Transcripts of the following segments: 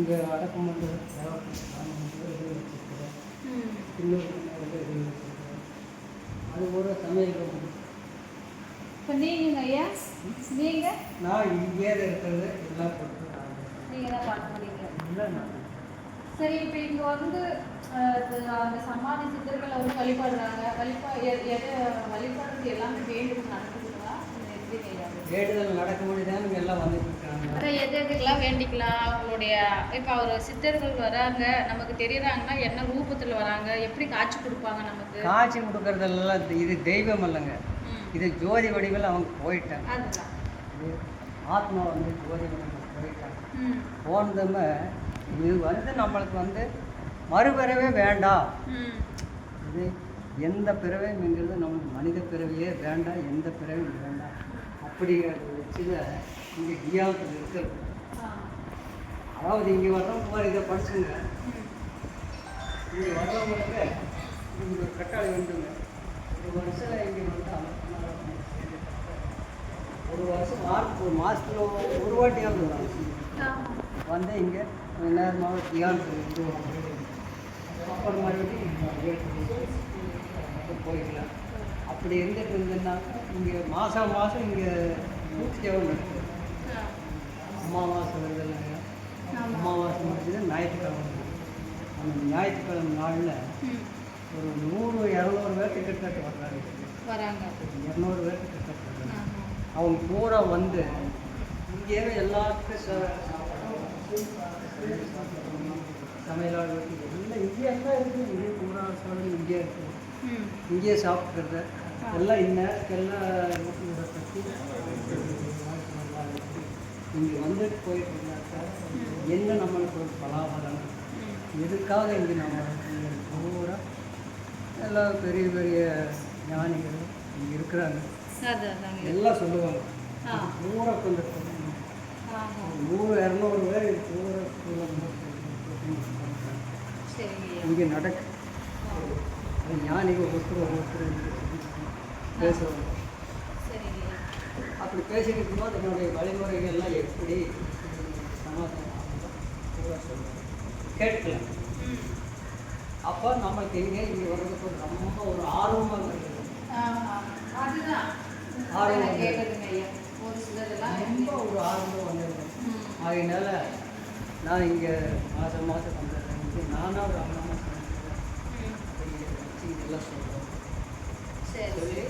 இங்கே அடக்கம் பண்ணுறது வச்சுருக்கிறேன். இன்னொரு வச்சுருக்கிறேன். அது ஒரு சமையல் ரூம். இப்போ நீங்கள் ஐயா நீங்கள் நான் இங்கே இருக்கிறது எல்லாம் போட்டு நீங்கள் தான் பார்க்க முடியுங்க. இல்லை நான் சரி, இப்போ இங்கே வந்து அந்த சமாதி சித்தர்களை வந்து வழிபடுறாங்க. வழிபடுறது எல்லாமே வேண்டுதல் நடக்குதுங்களா? எப்படி கையாது வேண்டுதல் நடக்க முடியுதான் இங்கே எல்லாம் வந்துட்டு இருக்காங்க. அதான் எதுக்கெல்லாம் வேண்டிக்கலாம் அவங்களுடைய. இப்போ அவர் சித்தர்கள் வராங்க, நமக்கு தெரியுறாங்கன்னா என்ன ரூபத்தில் வராங்க, எப்படி காட்சி கொடுப்பாங்க நமக்கு? காட்சி கொடுக்கறதெல்லாம் இது தெய்வம் இல்லைங்க, இது ஜோதி வடிவில் அவங்க போயிட்டாங்க. அதுதான் இது ஆத்மா வந்து ஜோதி வடிவில் போயிட்டாங்க. போனதுமே இது வந்து நம்மளுக்கு வந்து மறுபிறவே வேண்டாம். இது எந்த பிறவைங்கிறது நம்மளுக்கு மனித பிறவியே வேண்டாம், எந்த பிறவையும் வேண்டாம் அப்படிங்கிறத வச்சு தான் இங்கே கியாத்தில் இருக்கிறது. அதாவது இங்கே வர்றவங்க மாதிரி இதை படிச்சுங்க. இங்கே வர்றவங்களுக்கு இங்கே ஒரு கட்டாளி வந்துங்க. ஒரு வருஷம் இங்கே வந்து ஒரு வருஷம் ஒரு மாதத்தில் ஒரு வாட்டியாவது வந்து இங்கே நேரமாக தியானத்துக்கு அப்புறம் மறுபடியும் போய்க்கலாம். அப்படி இருந்துட்டு இருந்ததுனாக்கா இங்கே மாதம் மாதம் இங்கே நூற்றி தேவை நடக்குது. அமாவாசை வருதில்லைங்க, அமாவாசை முடிஞ்சது ஞாயிற்றுக்கிழமை. அந்த ஞாயிற்றுக்கிழமை நாளில் ஒரு 100-200 பேர் கிட்டத்தட்ட வர்றாங்க. 200 பேர் கிட்டத்தட்ட வர்றாங்க. அவங்க கூட வந்து இங்கேயே எல்லாத்துக்கும் சமையலாளர் எல்லாம் இங்கேயே தான் இருக்குது. இதே பூரா சோழன் இங்கேயே இருக்குது. இங்கேயே சாப்பிட்றது எல்லாம் இந்நேரத்துக்கெல்லாம் கட்டி இங்கே வந்துட்டு போயிட்டு இருந்தாக்கா என்ன நம்மளுக்கு ஒரு பலாபலம் எதுக்காக இங்கே நம்ம பூரா எல்லாம் பெரிய பெரிய ஞானிகள் இங்கே இருக்கிறாங்க. எல்லாம் சொல்லுவாங்க. பூரா கொஞ்சம் 100-200 பேர் பூரா இங்கே நடக்கு. ஞானிகள் ஒருத்தர் பேசுவாங்க. அப்படி பேசிக்கிட்டு இருக்கும்போது என்னுடைய வழிமுறைகள்லாம் எப்படி சமாதானம் சொல்லுவாங்க கேட்கலாம். அப்போ நம்மளுக்கு இங்கே வர்றதுக்கு ரொம்ப ஒரு ஆர்வமாக இருக்குது. ரொம்ப ஒரு ஆர்வம் வந்துடுது. அதனால நான் இங்கே மாதம் வந்துடுறேன். நானாக ஒரு அம்மா இதெல்லாம் சொல்கிறேன். சொல்லி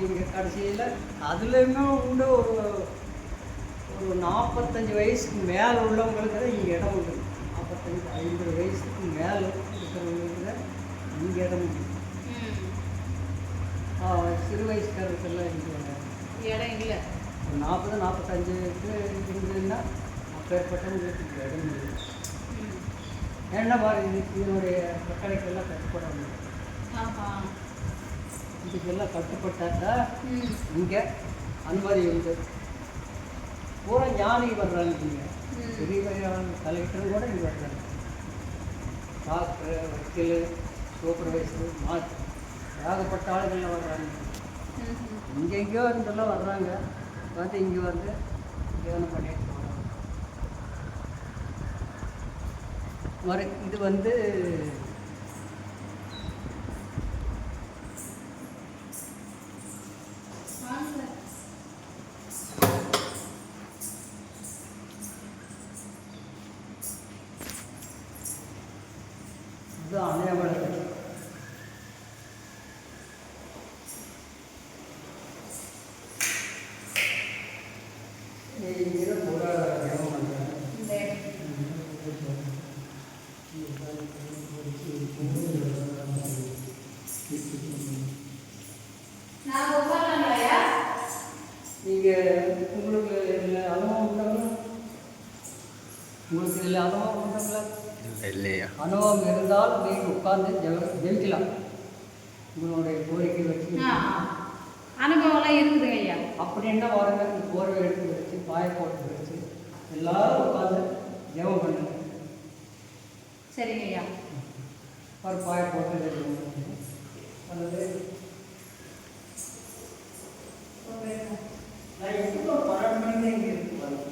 இங்கே கடைசியில் அதுலேயுமே உண்டு ஒரு 45 வயசுக்கு மேலே உள்ளவங்களுக்கு தான் இங்கே இடம் உண்டு. 45-50 வயசுக்கு மேலே இருக்கிறவங்களுக்கு தான் இங்கே இடம் உண்டு. சிறு வயசுக்காரருக்கெல்லாம் இங்கே இடம் இல்லை. ஒரு 40-45 இருந்ததுன்னா அப்பேற்பட்டவங்களுக்கு இங்கே இடம் இல்லை. என்ன மாதிரி இதனுடைய கட்டளைக்கெல்லாம் கட்டுப்பட முடியும். இதுக்கெல்லாம் கட்டுப்பட்டாக்கா இங்கே அனுமதி உண்டு. பூரா ஞானி வர்றாங்க. இங்கே பெரிய கலெக்டர் கூட இங்கே வர்றாங்க. டாக்டர், வக்கீல், சூப்பர்வைசர், ஏகப்பட்ட ஆளுகள்லாம் வர்றாங்க. எங்கெங்கேயோ இருந்தெல்லாம் வர்றாங்க. வந்து இங்கே வந்து தியானம் பண்ணிட்டு போகிறாங்க. இது வந்து அணையமலை. நீங்கள் உங்களுக்கு இதில் அனுபவம் உண்டாங்களா? உங்களுக்கு இதில் அனுபவம் உண்டாங்களா? இல்லையா? அனுபவம் இருந்தால் நீங்கள் உட்கார்ந்து ஜெயிக்கலாம். உங்களுடைய கோரிக்கை வச்சு அனுபவம்லாம் இருக்குது ஐயா. அப்படின்னா வாருங்க, போர்வை எடுத்து வச்சு பாய போட்டு வச்சு எல்லாரும் உட்காந்து ஜெபம் பண்ணுங்க. சரிங்க ஐயா. ஒரு பாய போட்டு அல்லது நான் எப்போ 12 மணிக்கு இங்கே இருக்கு பாருங்க.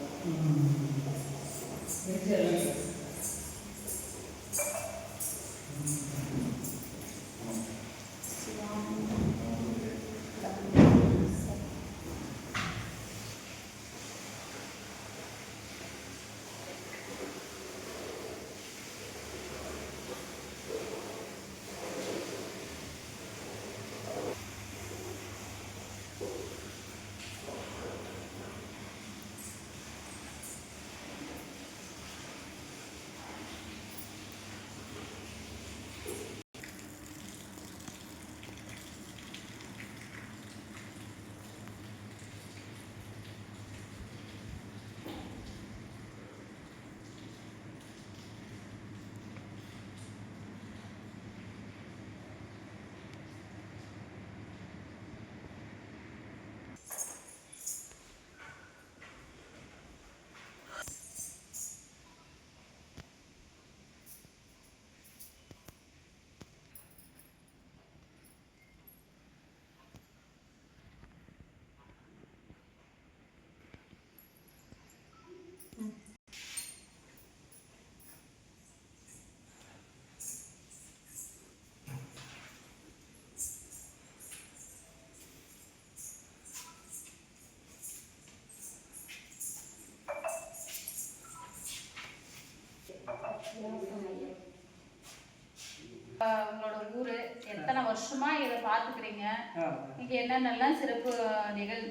உங்களோட ஊரு எத்தனை வருஷமா இதை பாத்துக்கிறீங்க, ஆ. இங்க என்னென்னலாம் சிறப்பு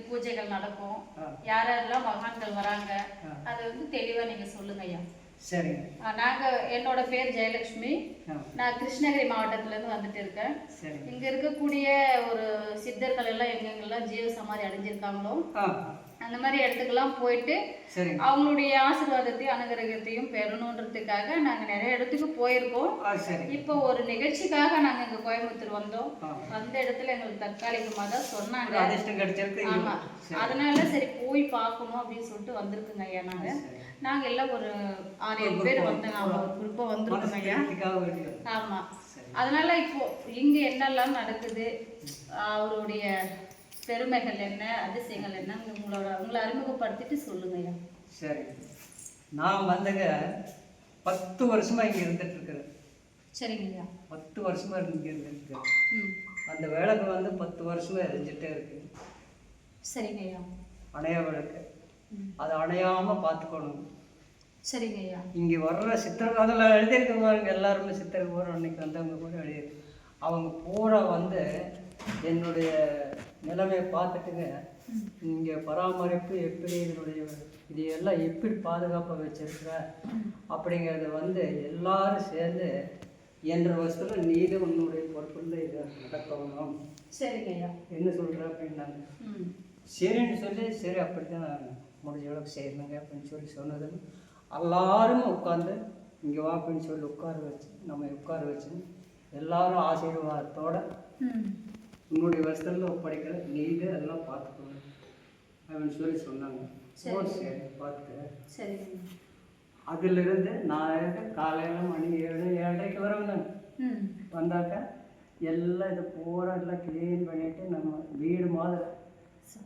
பூஜைகள் நடக்கும், ஆ. யாரெல்லாம் மகான்கள் வராங்க, ஆ. அதை வந்து தெளிவா நீங்க சொல்லுங்க ஐயா. சரிங்க. நாங்க என்னோட பேர் ஜெயலட்சுமி. ஆ. நான் கிருஷ்ணகிரி மாவட்டத்துல இருந்து வந்துட்டு இருக்கேன். சரிங்க. இங்க இருக்கக்கூடிய ஒரு சித்தர்கள் எல்லாம் எங்கெங்கெல்லாம் ஜீவ சமாதி அடைஞ்சிருக்காங்களோ ஆ. அந்த மாதிரி இடத்துக்கெல்லாம் போயிட்டு சரிங்க. அவங்களுடைய ஆசீர்வாதத்தையும் அனுகிரகத்தையும் பெறணுன்றதுக்காக நாங்க நிறைய இடத்துக்கு போயிருக்கோம். ஆ, சரி. இப்போ ஒரு நிகழ்ச்சிக்காக நாங்க இங்க கோயம்புத்தூர் வந்தோம். ஆ. வந்த இடத்துல எங்களுக்கு தற்காலிகமா தான் சொன்னாங்க. ஒரு அதிர்ஷ்டம் கிடைச்சிருக்கு. ஆமா, சரி. அதனால சரி போய் பார்க்கணும் அப்படின்னு சொல்லிட்டு வந்திருக்குங்க ஐயா. சரி. நாங்க எல்லாம் ஒரு 6-7 பேர் வந்தாங்க. ஆமா, ஒரு குரூப்பா வந்திருக்கோங்க ஐயா. மனசுக்காக வேண்டியது. ஆமா, சரி. அதனால இப்போ இங்க என்னெல்லாம் நடக்குது, அவருடைய பெருமைகள் என்ன, அதிசயங்கள் என்ன, உங்களை அறிமுகப்படுத்திட்டு சொல்லுங்க ஐயா. சரி. நான் வந்துங்க 10 வருஷமா இங்க இருந்துட்டு இருக்கிறேன். சரிங்க ஐயா. 10 வருஷமா இங்க இருந்துட்டு இருக்கிறேன். ம். அந்த விளக்கு வந்து 10 வருஷமா எரிஞ்சிட்டே இருக்கு. சரிங்க ஐயா. அணைய விளக்கு. அது அணையாம பார்த்துக்கணும். சரிங்க ஐயா. இங்க வர்ற சித்தர்கள் அதில் எழுதியிருக்க பாருங்க, எல்லாருமே சித்தர்கள் போகிற அன்னைக்கு வந்தவங்க கூட எழுதியிருக்கு. அவங்க பூரா வந்து என்னுடைய நிலைமையை பார்த்துட்டுங்க, இங்கே பராமரிப்பு எப்படி, இது எல்லாம் எப்படி பாதுகாப்பாக வச்சிருக்கிற அப்படிங்கிறத வந்து எல்லாரும் சேர்ந்து என்ற வருஷத்தில் நீது உன்னுடைய பொறுப்பில் இதை நடக்கணும். சரிங்க ஐயா. என்ன சொல்கிற அப்படின்னாங்க. சரின்னு சொல்லி, சரி அப்படி தான் நான் முடிஞ்ச அளவுக்கு செய்யணுங்க அப்படின்னு சொல்லி சொன்னது. எல்லாரும் உட்காந்து இங்கே வா அப்படின்னு சொல்லி நம்ம உட்கார வச்சு எல்லாரும் ஆசீர்வாதத்தோட உன்னுடைய வருஷத்தில் ஒப்படைக்கிற நீங்க எல்லாம் பார்த்துக்கணும் அப்படின்னு சொல்லி சொன்னாங்க. சரி பார்த்துக்கிறேன். சரி. அதிலிருந்து நான் காலையில் மணி 7-7:30 வரணும். வந்தாக்கா எல்லாம் இதை பூரா எல்லாம் க்ளீன் பண்ணிட்டு நம்ம வீடு மாதிரி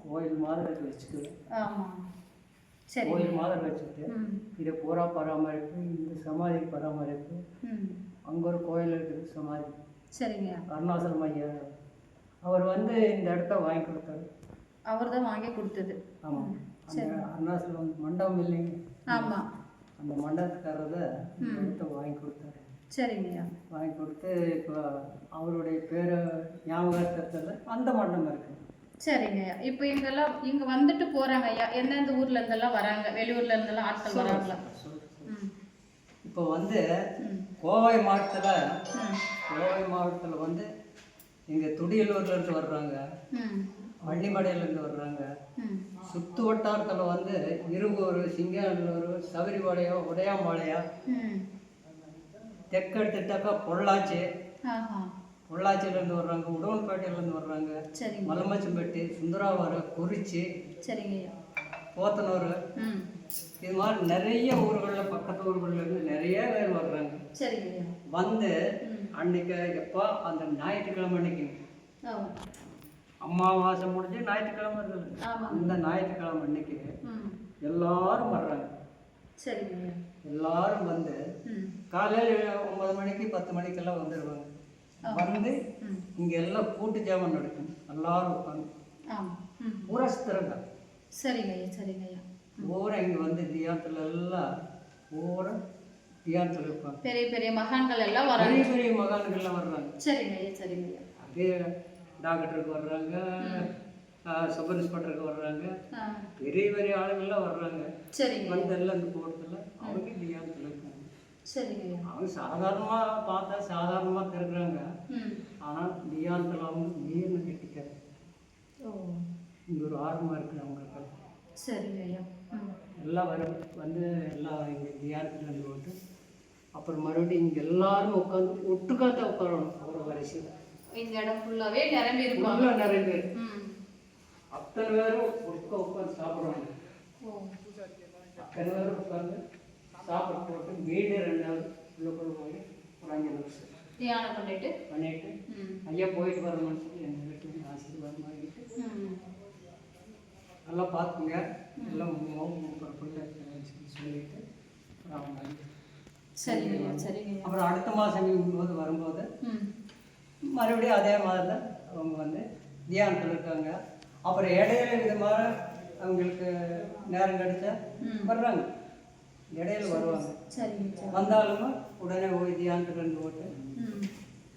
கோயில் மாதிரி வச்சுக்குவேன். கோயில் மாதிரி வச்சுட்டு இதை பூரா பராமரிப்பு, இந்த சமாதி பராமரிப்பு. அங்கே ஒரு கோயில் இருக்குது சமாதி. சரிங்க. அருணாசலம் ஐயா அவர் வந்து இந்த இடத்த வாங்கி கொடுத்தாரு. அவர் தான் வாங்கி கொடுத்தது. ஆமாம். அந்த அருணாசலம் மண்டபம் இல்லைங்க. ஆமாம். அந்த மண்டபத்துக்காரத இந்த இடத்த வாங்கி கொடுத்தாரு. சரிங்கய்யா. வாங்கி கொடுத்து இப்போ அவருடைய பேரை ஞாபகத்தில் அந்த மண்டபம் இருக்குது. சரிங்க. இப்போ இங்கெல்லாம் இங்கே வந்துட்டு போகிறாங்க ஐயா. எந்தெந்த ஊர்ல இருந்தெல்லாம் வராங்க, வெளியூர்ல இருந்தெல்லாம் ஆட்கள் வராங்களா? இப்போ வந்து கோவை மாவட்டத்தில் வந்து இங்கே துடியலூர்லேருந்து வர்றாங்க, வள்ளிமடையிலேருந்து வர்றாங்க, சுற்று வட்டாரத்தில் வந்து இருகூர், சிங்காநல்லூர், சபரிபாளையம், உடையாம்பாளையா, தெற்கு எடுத்துட்டாக்கா பொள்ளாச்சியிலேருந்து வர்றாங்க, உடவன்பேட்டையிலேருந்து வர்றாங்க, மலமச்சம்பட்டி, சுந்தராவரம், குறிச்சி, போத்தனூர், இது மாதிரி நிறைய ஊர்களில் பக்கத்து ஊர்களில் நிறைய பேர் வர்றாங்க. வந்து அன்னைக்கு எப்போ அந்த ஞாயிற்றுக்கிழமை அன்னைக்கு அமாவாசை முடிஞ்சு ஞாயிற்றுக்கிழமை இருக்குது. அந்த ஞாயிற்றுக்கிழமை அன்னைக்கு எல்லாரும் வர்றாங்க. எல்லாரும் வந்து காலையில் 9 மணிக்கு 10 மணிக்கெல்லாம் வந்துடுவாங்க. வந்து இங்கே எல்லாம் கூட்டு ஜாமம் நடக்கும். எல்லாரும் உட்காந்து பூரா சித்திரங்க. பூரா இங்கே வந்து தியானத்தில் எல்லாம் பூரா தியானத்தில் இருப்பாங்க. பெரிய பெரிய மகான்கள் எல்லாம் வராங்க. பெரிய மகான்கள்லாம் வர்றாங்க. அதே டாக்டருக்கு வர்றாங்க, சப் இன்ஸ்பெக்டருக்கு வர்றாங்க, பெரிய பெரிய ஆளுங்கள்லாம் வர்றாங்க. வந்து எல்லாம் இந்த கூட்டத்தில் அவங்க தியானத்தில் இருக்காங்க. அவங்க சாதாரணமாக பார்த்தா சாதாரணமாக திறக்கிறாங்க. ஆனால் தியானத்தில் அவங்க நீர்னு கட்டிக்கிறாங்க. இங்கே ஒரு ஆர்வமாக இருக்குது அவங்களுக்கு. எல்லாம் வந்து எல்லாம் இங்கே தியானத்தில் இருந்து போட்டு அப்புறம் மறுபடியும் இங்கே எல்லாரும் உட்காந்து ஒட்டுக்காத்தான் உட்காரணும். அவ்வளோ வரிசையில் இந்த இடம் ஃபுல்லாகவே நிரம்பி இருக்கும். நிறைய பேர் அத்தனை பேரும் உட்காந்து சாப்பிடுவாங்க. அத்தனை பேரும் உட்காந்து சாப்பிட்டு போட்டு வீடு 2 உள்ளுக்குள்ள போய் ஒரு 5 நிமிஷம் தியானம் பண்ணிட்டு ஐயா போயிட்டு வர மனுஷன் எங்கள் வீட்டுக்கு ஆசீர்வாதம் வாங்கிட்டு நல்லா பார்த்துங்க. எல்லாம் சொல்லிட்டு அப்புறம் அடுத்த மாதம் போது வரும்போது மறுபடியும் அதே மாதிரி தான் அவங்க வந்து தியானத்தில் இருக்காங்க. அப்புறம் இடையில விதமாக அவங்களுக்கு நேரம் கிடைச்சா வர்றாங்க. இடையில வருவாங்க. வந்தாலும் உடனே போய் தியானத்துக்கு 2 போட்டு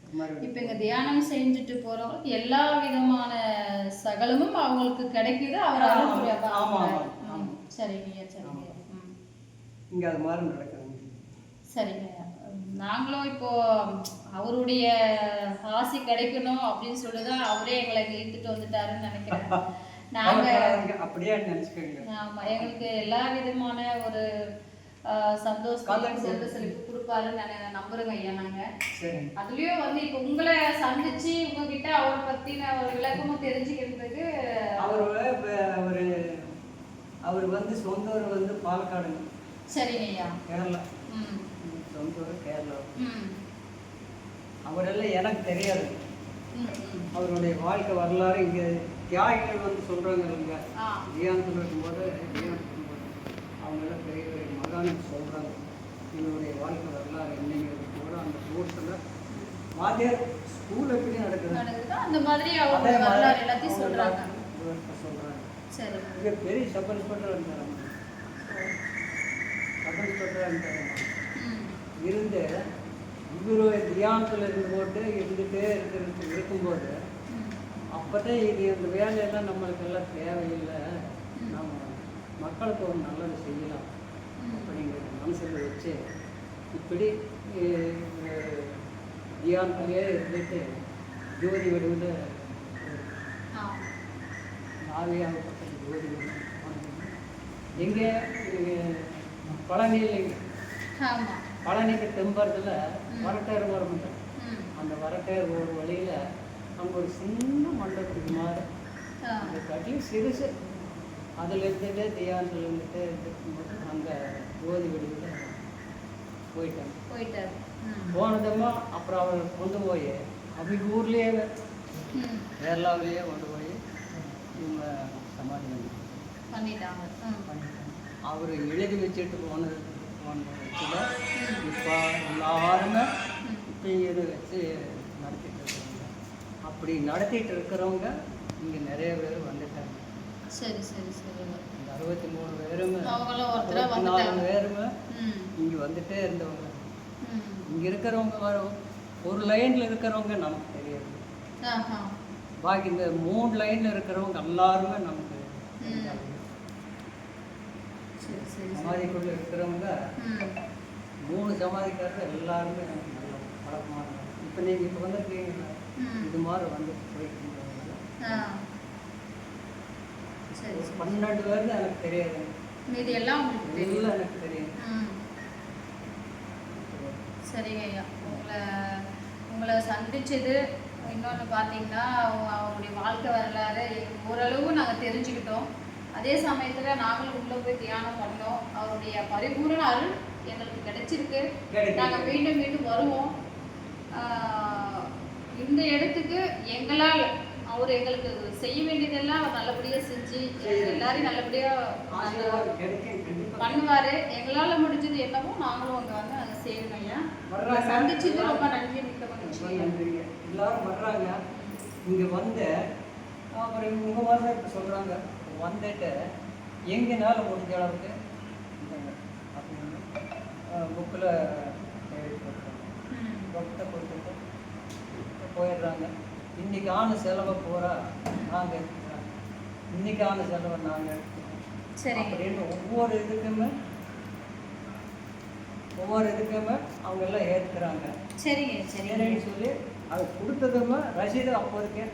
இப்போ இங்கே தியானம் செஞ்சுட்டு போகிறவங்களுக்கு எல்லா விதமான சகலமும் அவங்களுக்கு கிடைக்குது. அவர் சரிங்க சரிங்க. இங்கே அது மாதிரி நடக்குதுங்க. சரிங்க. நாங்களும் இப்போ அவருடைய ஆசி கிடைக்கணும் அப்படின்னு சொல்லிதான் அவரே எங்களை இழுத்துட்டு வந்துட்டாருன்னு நினைக்கிறேன். நாங்கள் அப்படியே நினைச்சுக்கோங்க. ஆமாம், எங்களுக்கு எல்லா விதமான ஒரு சந்தோஷம் செல்வ செழிப்பு கொடுப்பாருன்னு நம்புறோங்க ஐயா. நாங்கள் அதுலயும் வந்து இப்போ உங்களை சந்திச்சு உங்ககிட்ட அவரை பத்தின ஒரு விளக்கமும் தெரிஞ்சுக்கிறதுக்கு அவர் வந்து சொந்த ஊர் வந்து பாலக்காடுங்க. சரிங்க ஐயா. கேரளா. சொந்த ஊர் கேரளா. அவரெல்லாம் எனக்கு தெரியாது. அவருடைய வாழ்க்கை வரலாறு இங்கே தியாகிகள் வந்து சொல்றாங்க இல்லைங்க. தியானத்தில் இருக்கும்போது அவங்கெல்லாம் பெரிய பெரிய மகானுக்கு சொல்கிறாங்க இவருடைய வாழ்க்கை வரலாறு என்னங்கிறது கூட அந்த கோர்ஸில் வாத்தியார் ஸ்கூல் எப்படி நடக்குது அந்த மாதிரி அவங்க வரலாறு எல்லாத்தையும் சொல்கிறாங்க. சரி, இங்கே பெரிய சப் இன்ஸ்பெக்டர் இருந்தாங்க. சப் இன்ஸ்பெக்டராக இருந்தாங்க. இருந்து இவருடைய தியானத்தில் இருந்துகிட்டே இருக்கும்போது அப்போதான் இது இந்த வேலையெல்லாம் நம்மளுக்கு எல்லாம் தேவையில்லை, நம்ம மக்களுக்கு ஒரு நல்லது செய்யலாம் அப்படிங்கிற மனசில் வச்சு இப்படி தியானத்திலே இருந்துட்டு ஜோதி வடிவில் ஆவியாகப்பட்ட ஜோதி வடிவில் எங்கே பழனி இல்லைங்க. பழனிக்கு தெம்பறதுல வரட்டேர் வரும். அந்த வரட்டேர் ஒரு வழியில் அங்கே ஒரு சின்ன மண்டபத்துக்கு மாதிரி அந்த கட்டி சிறுசு அதில் இருந்துட்டு தியானத்தில் இருந்துட்டு இருக்கும்போது அங்கே ஜோதி வடிவில் போயிட்டார். போனதுமா அப்புறம் அவர் கொண்டு போய் அவங்க ஊர்லேயே கேரளாவிலேயே கொண்டு போய் இவங்க சமாதி பண்ணிட்டாங்க. அவர் எழுதி வச்சுட்டு போனதுல இப்போ எல்லாருமே இப்போ இது வச்சு நடத்திட்டு இருக்காங்க. அப்படி நடத்திட்டு இருக்கிறவங்க இங்கே நிறைய பேர் வந்துட்டாங்க. சரி சரி சரி. இந்த 63 பேருமே 64 பேருமே இங்கே வந்துட்டே இருந்தவங்க. இங்கே இருக்கிறவங்க ஒரு லைனில் இருக்கிறவங்க நமக்கு தெரியாது. பாக்கி இந்த 3 லைனில் இருக்கிறவங்க எல்லாருமே நமக்கு சமாதிக்குள்ளே இருக்கிறவங்க 3 சமாதிக்காரர்கள் எல்லாருமே நமக்கு நல்ல பழக்கமான. இப்போ நீங்கள் இப்போ வந்துருக்கீங்களா இது மாதிரி வந்து போயிட்டு 12 பேர் தான் எனக்கு தெரியாது. மீதி எல்லாம் எனக்கு தெரியும். சரிங்க ஐயா. உங்களை சந்திச்சது இன்னொன்று பார்த்தீங்கன்னா அவருடைய வாழ்க்கை வரலாறு ஓரளவு நாங்கள் தெரிஞ்சுக்கிட்டோம். அதே சமயத்தில் நாங்களும் உள்ளே போய் தியானம் பண்ணோம். அவருடைய பரிபூரண அருள் எங்களுக்கு கிடைச்சிருக்கு. நாங்கள் மீண்டும் மீண்டும் வருவோம். இந்த இடத்துக்கு எங்களால் அவர் எங்களுக்கு செய்ய வேண்டியதெல்லாம் நல்லபடியாக செஞ்சு எல்லாரையும் நல்லபடியாக பண்ணுவார். எங்களால் முடிஞ்சது என்னவோ நாங்களும் அங்கே வந்து அதை செய்யணும் ஐயா. சந்திச்சது ரொம்ப நன்றி, மிக்க மகிழ்ச்சி. நன்றிங்க. எல்லாரும் வர்றாங்க இங்கே வந்து அப்புறம் இவங்க மாதிரி இப்போ சொல்கிறாங்க வந்துட்டு எங்கேனால முடிஞ்ச அளவுக்கு அப்படின்னு புக்கில் எழுதி கொடுக்குறாங்க. புக்கை கொடுத்துட்டு போயிடுறாங்க. இன்றைக்கான செலவை பூரா நாங்கள் எடுத்துக்கிறோம், இன்றைக்கான செலவை நாங்கள் எடுத்துக்கிறோம் அப்படின்னு ஒவ்வொரு இதுக்குமே அவங்க எல்லாம் ஏற்றுக்கிறாங்க. சரிங்க சரின்னு சொல்லி அது கொடுத்ததுமே ரசீது அப்போதைக்கே